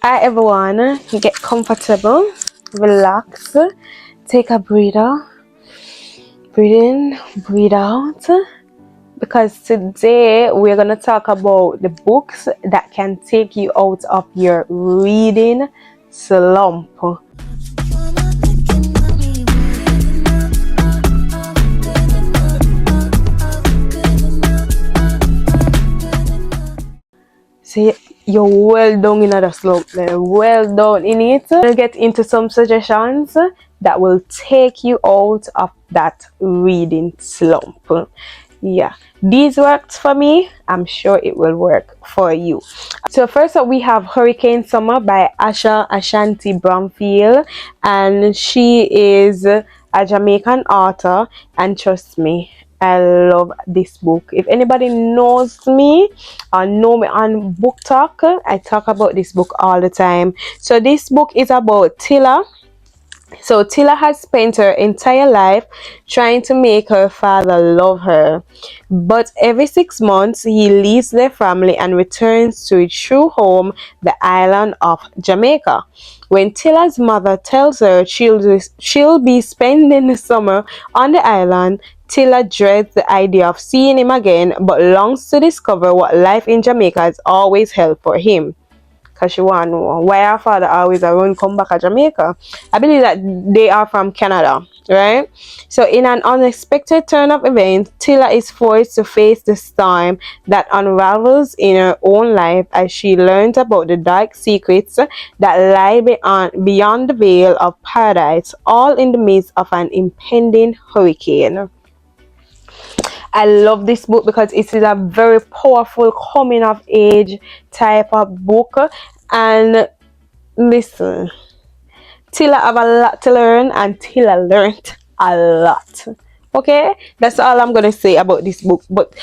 Hi everyone, get comfortable, relax, take a breather, breathe in, breathe out, because today we're going to talk about the books that can take you out of your reading slump. See, you're well down in the slump there, well down in it. We'll get into some suggestions that will take you out of that reading slump. Yeah, these worked for me. I'm sure it will work for you. So first up, we have Hurricane Summer by Ashanti Bromfield, and she is a Jamaican author, and trust me, I love this book. If anybody knows me or know me on Book Talk, I talk about this book all the time. So this book is about Tilla. So Tilla has spent her entire life trying to make her father love her. But every 6 months, he leaves their family and returns to his true home, the island of Jamaica. When Tilla's mother tells her she'll be spending the summer on the island, Tilla dreads the idea of seeing him again, but longs to discover what life in Jamaica has always held for him. Because she want to know why her father always around come back to Jamaica. I believe that they are from Canada, right? So in an unexpected turn of events, Tilla is forced to face the storm that unravels in her own life as she learns about the dark secrets that lie beyond the veil of paradise, all in the midst of an impending hurricane. I love this book because it is a very powerful coming of age type of book. And listen, Tilla have a lot to learn, and Tilla learned a lot. Okay, that's all I'm gonna say about this book. But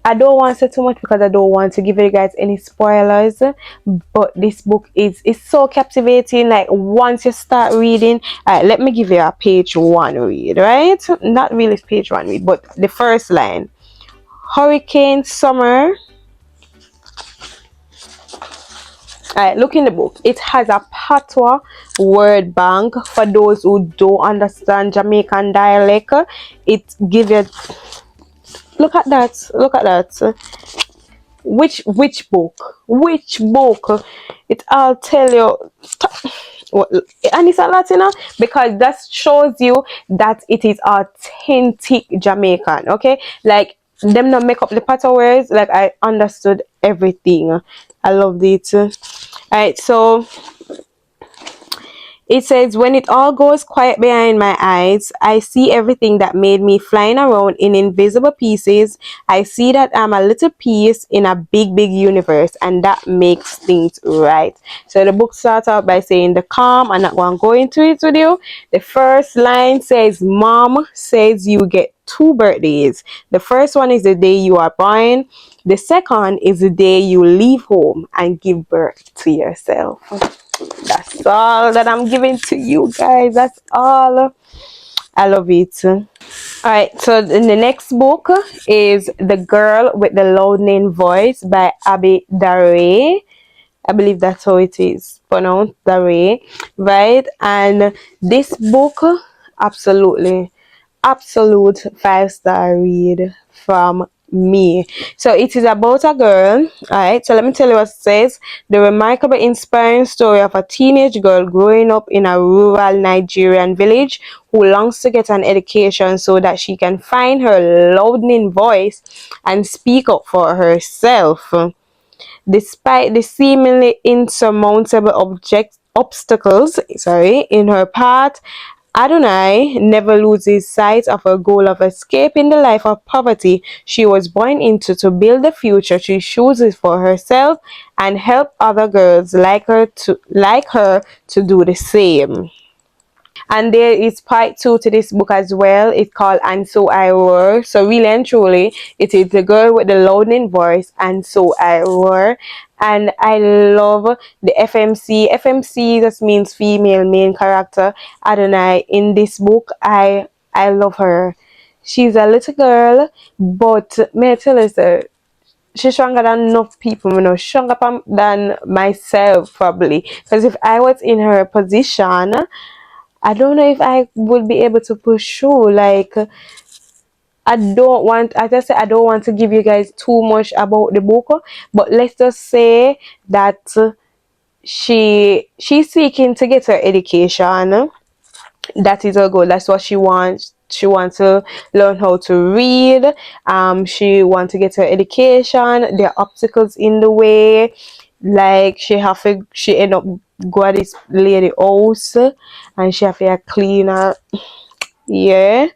I don't want to say too much because I don't want to give you guys any spoilers. But this book is so captivating. Like once you start reading, let me give you a page one read, right? Not really page one read, but the first line. Hurricane Summer. Look in the book. It has a patois word bank for those who don't understand Jamaican dialect. It gives you. Look at that. Look at that. Which book? Which book? It all tell you. And it's a Latina because that shows you that it is authentic Jamaican. Okay, like them not make up the patois words. Like I understood everything. I loved it. Alright, so it says, when it all goes quiet behind my eyes, I see everything that made me flying around in invisible pieces. I see that I'm a little piece in a big, big universe, and that makes things right. So the book starts out by saying the calm. I'm not going to go into it with you. The first line says, Mom says you get 2 birthdays. The first one is the day you are born. The second is the day you leave home and give birth to yourself. That's all that I'm giving to you guys. That's all. I love it. Alright, so in the next book is The Girl with the Louding Voice by Abby Dare. I believe that's how it is pronounced, Dare, right? And this book, absolute 5-star read from me. So it is about a girl. Alright, so let me tell you what it says. The remarkable, inspiring story of a teenage girl growing up in a rural Nigerian village who longs to get an education so that she can find her loudening voice and speak up for herself. Despite the seemingly insurmountable obstacles in her path, Adonai never loses sight of her goal of escaping the life of poverty she was born into to build the future she chooses for herself and help other girls like her to do the same. And there is part 2 to this book as well. It's called And So I Were. So really and truly, it is the girl with the louding voice, And So I Were. And I love the FMC. FMC just means female main character. Adonai in this book, I love her. She's a little girl, but may I tell you, sir, she's stronger than enough people, stronger than myself probably. Because if I was in her position, I don't know if I would be able to pursue. Like, I don't want, as I said, I don't want to give you guys too much about the book, but let's just say that she's seeking to get her education. That is her goal. That's what she wants. She wants to learn how to read. She wants to get her education. There are obstacles in the way. Like she end up go at this lady house, and she have to clean her. Yeah,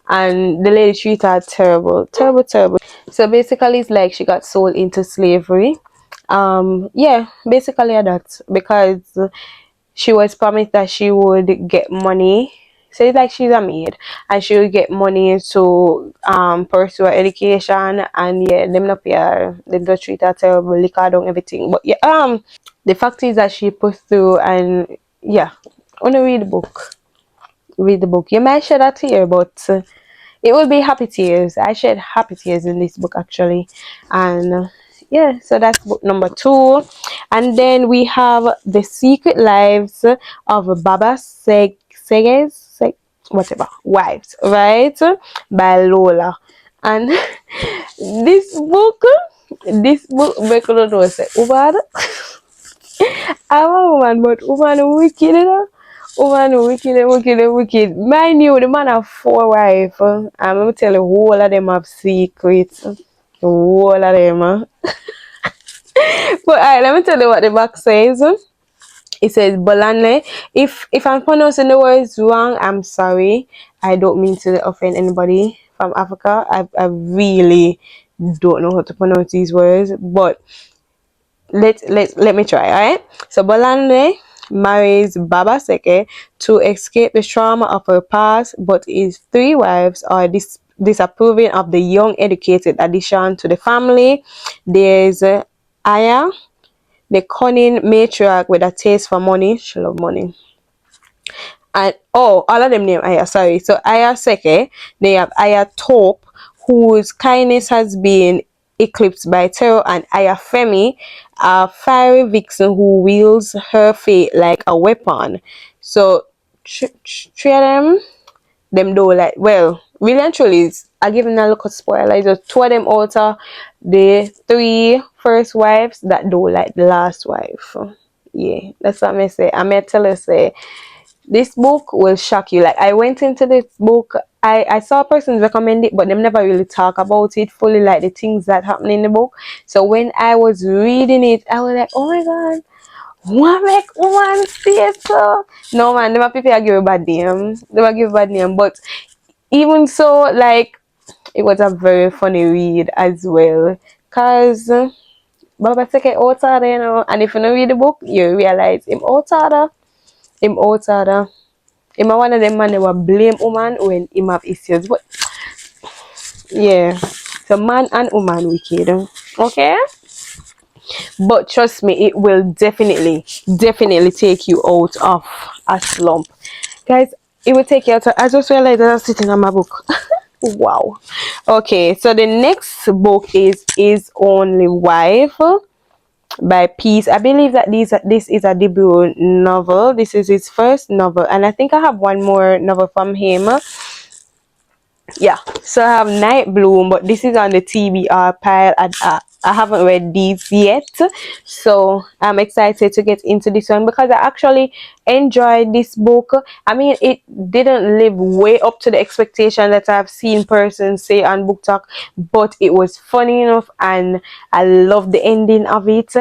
and the lady treat her terrible, terrible, terrible. So basically, it's like she got sold into slavery. Yeah, basically that, because she was promised that she would get money. So it's like she's a maid, and she would get money to pursue her education, and yeah, them not pay her, them just treat her terrible, lick her down, everything. But yeah, the fact is that she pushed through, and yeah, wanna read the book. Read the book. You might shed a tear, but it will be happy tears. I shed happy tears in this book actually, and yeah, so that's book number 2. And then we have The Secret Lives of Baba whatever wives, right, by Lola. And this book make you know say woman, I'm a woman, but woman wicked, woman wicked. Mind you, the man have 4 wives. I'm gonna tell you, all of them have secrets. All of them. But alright, let me tell you what the back says. It says Bolane. If I'm pronouncing the words wrong, I'm sorry. I don't mean to offend anybody from Africa. I really don't know how to pronounce these words, but let me try. All right. So Bolande marries Baba Seke to escape the trauma of her past, but his 3 wives are disapproving of the young educated addition to the family. There's Aya, the cunning matriarch with a taste for money. She love money. And all of them name Aya, sorry. So Aya Seke, they have Aya Top, whose kindness has been eclipsed by terror, and Aya Femi, a fiery vixen who wields her fate like a weapon. So 3 of them do like, well, really and truly, I give them a look at spoiler. Just 2 of them out of the 3 first wives that do like the last wife. Yeah, that's what I may say. I may tell her say this book will shock you. Like, I went into this book, I saw persons recommend it, but them never really talk about it fully, like the things that happen in the book. So when I was reading it, I was like, oh my god, what make one say so? No man, never people give a bad name. Never give a bad name. But even so, like, it was a very funny read as well. Cause Baba Seke outside, and if you don't read the book, you realize him outside. Him outside. Him one of them man they will blame woman when him have issues. But yeah. So man and woman wicked. Okay? But trust me, it will definitely take you out of a slump. Guys, it will take you out of, I just realized that I'm sitting on my book. Wow. Okay, so the next book is Only Wife by Peace. I believe that this is a debut novel. This is his first novel, and I think I have one more novel from him. Yeah, so I have Night Bloom, but this is on the TBR pile. I haven't read these yet, so I'm excited to get into this one because I actually enjoyed this book. I mean, it didn't live way up to the expectation that I've seen persons say on Book Talk, but it was funny enough, and I love the ending of it.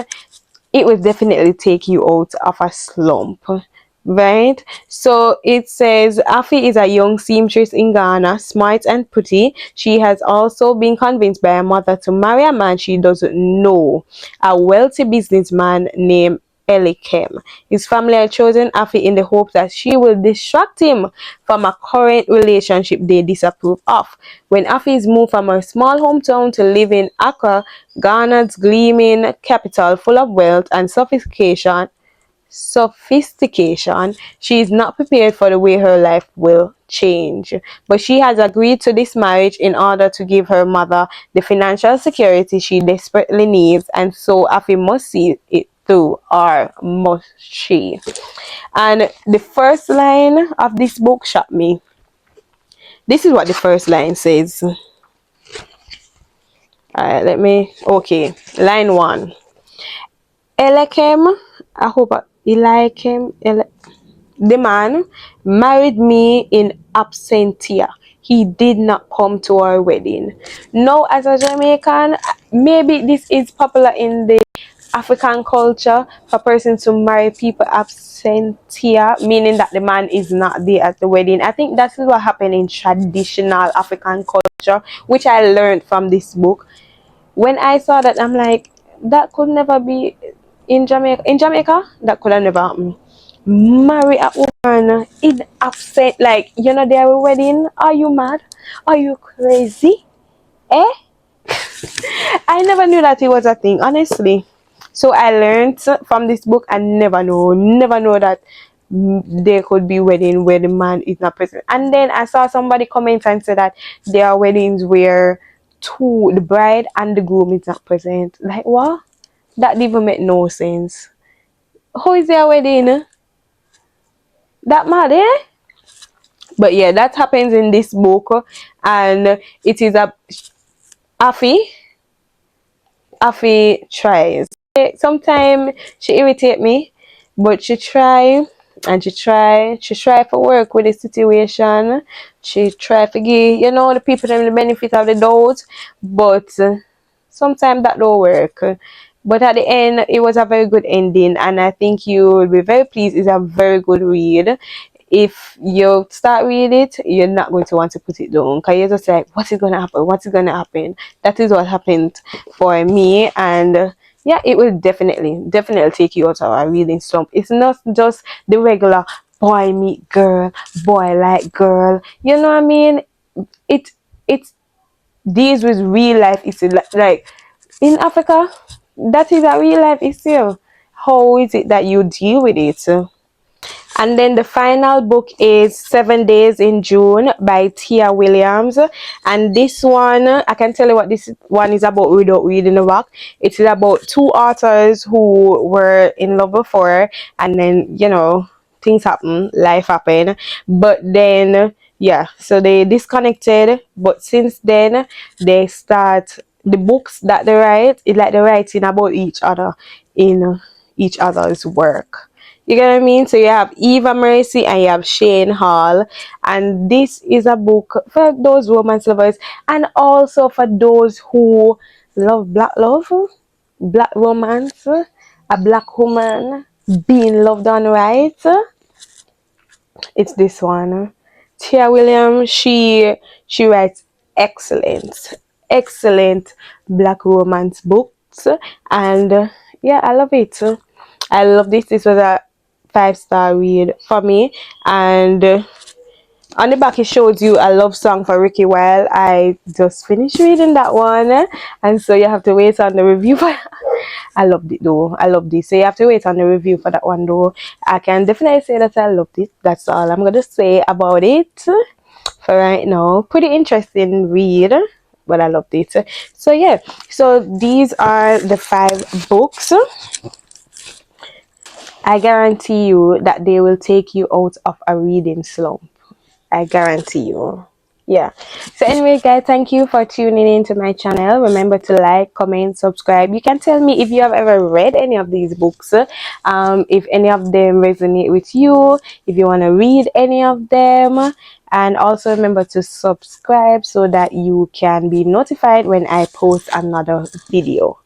It will definitely take you out of a slump, right? So it says Afi is a young seamstress in Ghana, smart and pretty. She has also been convinced by her mother to marry a man she doesn't know, a wealthy businessman named Elikem. His family had chosen Afi in the hope that she will distract him from a current relationship they disapprove of. When Afi is moved from her small hometown to live in Accra, Ghana's gleaming capital full of wealth and sophistication, sophistication, she is not prepared for the way her life will change. But she has agreed to this marriage in order to give her mother the financial security she desperately needs, and so Afi must see it through, or must she? And the first line of this book shocked me. This is what the first line says. Okay, line 1. Elekem, I hope Eliakim, the man married me in absentia. He did not come to our wedding. Now, as a Jamaican, maybe this is popular in the African culture for persons to marry people absentia, meaning that the man is not there at the wedding. I think that's what happened in traditional African culture, which I learned from this book. When I saw that, I'm like, that could never be in Jamaica. In Jamaica, that could have never happened. Marry a woman in absent, like, you're not there at a wedding. Are you mad? Are you crazy? Eh? I never knew that it was a thing, honestly. So I learned from this book. I never know that there could be wedding where the man is not present. And then I saw somebody comment and say that there are weddings where the bride and the groom is not present. Like, what? That didn't even make no sense. How is their wedding? That mad, eh? But yeah, that happens in this book, and it is a Afi tries. Sometimes she irritate me, but she try and she try for work with the situation. She try to give, the people them the benefit of the doubt, but sometimes that don't work. But at the end, it was a very good ending, and I think you will be very pleased. It's a very good read. If you start reading it, you're not going to want to put it down, because you're just like, what's it gonna happen? What's it gonna happen? That is what happened for me, and yeah, it will definitely take you out of a reading slump. It's not just the regular boy meet girl, boy like girl. You know what I mean? It deals with real life issue, like in Africa. That is a real life issue. How is it that you deal with it? And then the final book is 7 Days in June by Tia Williams. And this one, I can tell you what this one is about without reading the book. It is about two authors who were in love before, and then, things happen, life happen. But then, yeah, so they disconnected. But since then, they start, the books that they write, it's like they're writing about each other in each other's work. You get what I mean? So you have Eva Mercy and you have Shane Hall. And this is a book for those romance lovers, and also for those who love black love, black romance, a black woman being loved on right. It's this one. Tia Williams, she writes excellent black romance books, and yeah, I love it. I love this. This was a 5-star read for me, and on the back it shows you a love song for Ricky Wilde. I just finished reading that one, and so you have to wait on the review for I loved it though. I loved it. So you have to wait on the review for that one though. I can definitely say that I loved it. That's all I'm gonna say about it for right now. Pretty interesting read, but I loved it. So yeah, so these are the 5 books. I guarantee you that they will take you out of a reading slump. I guarantee you. Yeah. So anyway, guys, thank you for tuning into my channel. Remember to like, comment, subscribe. You can tell me if you have ever read any of these books, if any of them resonate with you, if you want to read any of them. And also remember to subscribe so that you can be notified when I post another video.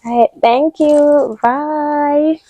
All right, thank you. Bye.